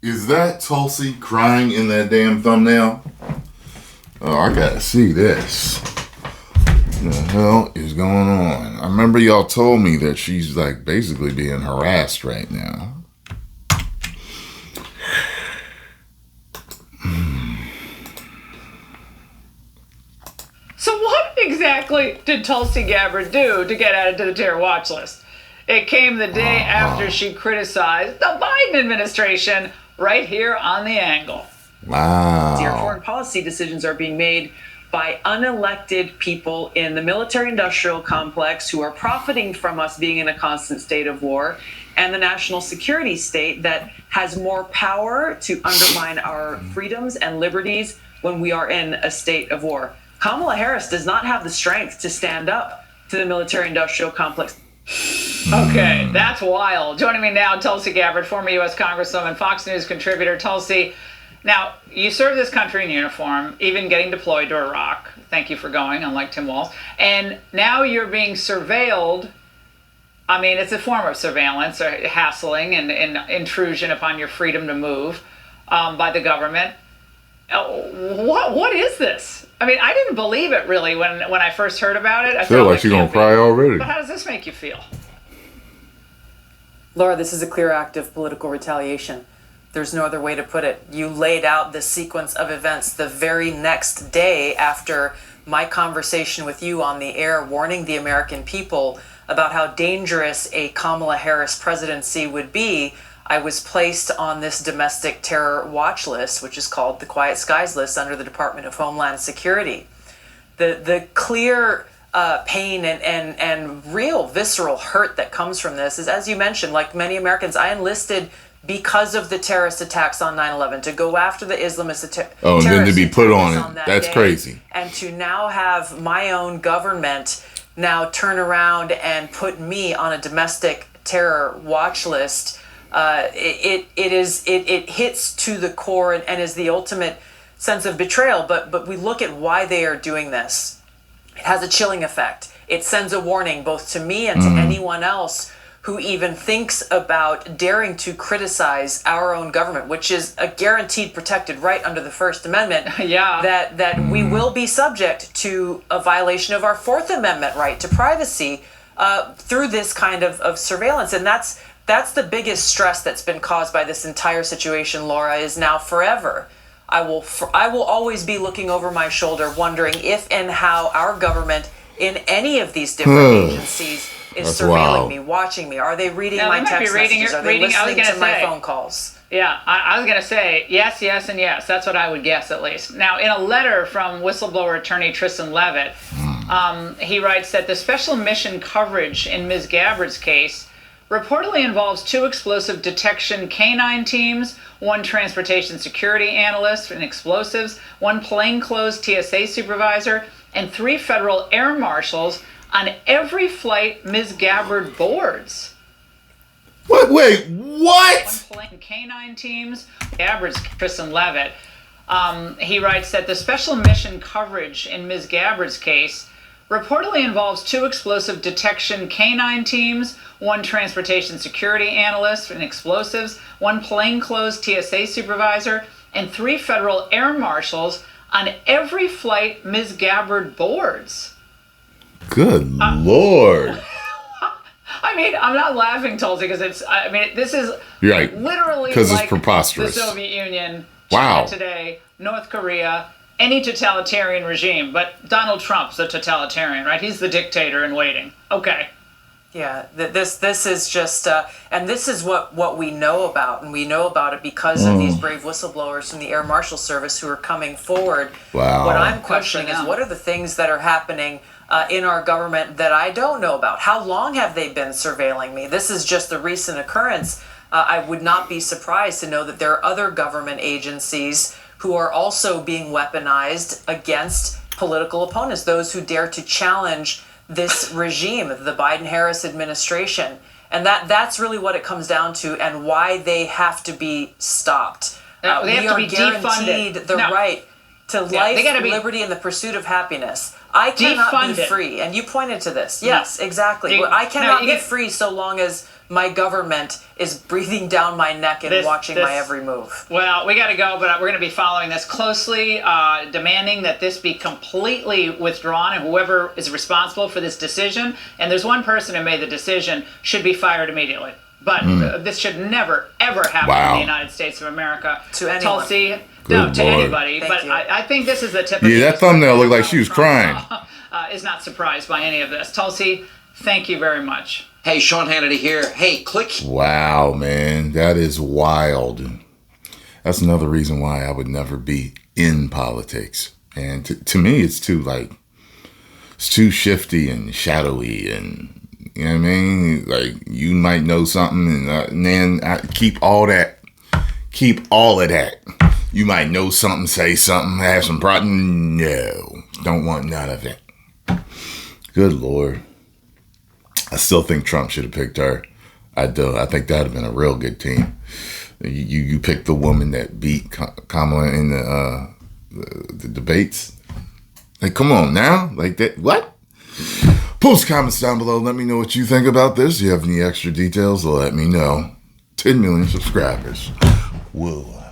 Is that Tulsi crying in that damn thumbnail? Oh, I gotta see this. What the hell is going on? I remember y'all told me that she's like basically being harassed right now. So what exactly did Tulsi Gabbard do to get added to the terror watch list? It came the day after she criticized the Biden administration right here on The Angle. Wow. Your foreign policy decisions are being made by unelected people in the military-industrial complex who are profiting from us being in a constant state of war, and the national security state that has more power to undermine our freedoms and liberties when we are in a state of war. Kamala Harris does not have the strength to stand up to the military-industrial complex. Okay, that's wild. Joining me now, Tulsi Gabbard, former U.S. Congresswoman, Fox News contributor. Tulsi, now, you served this country in uniform, even getting deployed to Iraq. Thank you for going, unlike Tim Walz. And now you're being surveilled. I mean, it's a form of surveillance, or hassling and intrusion upon your freedom to move by the government. What is this? I mean, I didn't believe it really when I first heard about it. I feel like she's gonna cry already. But how does this make you feel? Laura, this is a clear act of political retaliation. There's no other way to put it. You laid out the sequence of events the very next day after my conversation with you on the air, warning the American people about how dangerous a Kamala Harris presidency would be. I was placed on this domestic terror watch list, which is called the Quiet Skies list under the Department of Homeland Security. The clear pain and real visceral hurt that comes from this is, as you mentioned, like many Americans, I enlisted because of the terrorist attacks on 9/11 to go after the Islamist terrorists. Oh, and then to be put on it. That's crazy. And to now have my own government now turn around and put me on a domestic terror watch list. It hits to the core and is the ultimate sense of betrayal. But we look at why they are doing this. It has a chilling effect. It sends a warning both to me and to anyone else who even thinks about daring to criticize our own government, which is a guaranteed protected right under the First Amendment. Yeah. That we will be subject to a violation of our Fourth Amendment right to privacy through this kind of surveillance. And that's the biggest stress that's been caused by this entire situation, Laura, is now forever. I will always be looking over my shoulder, wondering if and how our government in any of these different agencies is surveilling me, watching me. Are they reading my text messages? Are they listening to my phone calls? Yeah, I was going to say yes, yes, and yes. That's what I would guess, at least. Now, in a letter from whistleblower attorney Tristan Levitt, he writes that the special mission coverage in Ms. Gabbard's case reportedly involves 2 explosive detection canine teams, 1 transportation security analyst in explosives, 1 plainclothes TSA supervisor, and 3 federal air marshals on every flight Ms. Gabbard boards. What? Wait, what? 1 canine teams. Gabbard's Tristan Levitt. He writes that the special mission coverage in Ms. Gabbard's case reportedly involves 2 explosive detection canine teams, 1 transportation security analyst in explosives, 1 plainclothes TSA supervisor, and 3 federal air marshals on every flight Ms. Gabbard boards. Good Lord. I mean, I'm not laughing, Tulsi, because this is right. Literally because like it's preposterous. The Soviet Union, Wow. China today, North Korea, any totalitarian regime. But Donald Trump's the totalitarian, right? He's the dictator in waiting. Okay. Yeah, this is just, and this is what we know about, and we know about it because of these brave whistleblowers from the Air Marshal Service who are coming forward. Wow. What I'm questioning is what are the things that are happening in our government that I don't know about? How long have they been surveilling me? This is just a recent occurrence. I would not be surprised to know that there are other government agencies who are also being weaponized against political opponents, those who dare to challenge this regime, the Biden-Harris administration. And that's really what it comes down to and why they have to be stopped. They have to be guaranteed defunded. the right to life, be liberty, and the pursuit of happiness. I cannot be free. And you pointed to this. Yes, exactly. I cannot be free so long as my government is breathing down my neck and watching my every move. Well, we got to go, but we're going to be following this closely, demanding that this be completely withdrawn, and whoever is responsible for this decision, and there's one person who made the decision, should be fired immediately. But this should never, ever happen in the United States of America. To anyone. Tulsi, no, to anybody. Thank but you. I think this is the tip of Yeah, that thumbnail looked like she was crying. Is not surprised by any of this. Tulsi, thank you very much. Hey, Sean Hannity here. Hey, click. Wow, man, that is wild. That's another reason why I would never be in politics. And to me, it's too shifty and shadowy, and you know what I mean. Like, you might know something, and then keep all of that. You might know something, say something, have some problem. No, don't want none of it. Good Lord. I still think Trump should have picked her. I do. I think that would have been a real good team. You picked the woman that beat Kamala in the debates. Like, come on now. Like that. What? Post comments down below. Let me know what you think about this. If you have any extra details, let me know. 10 million subscribers. Whoa.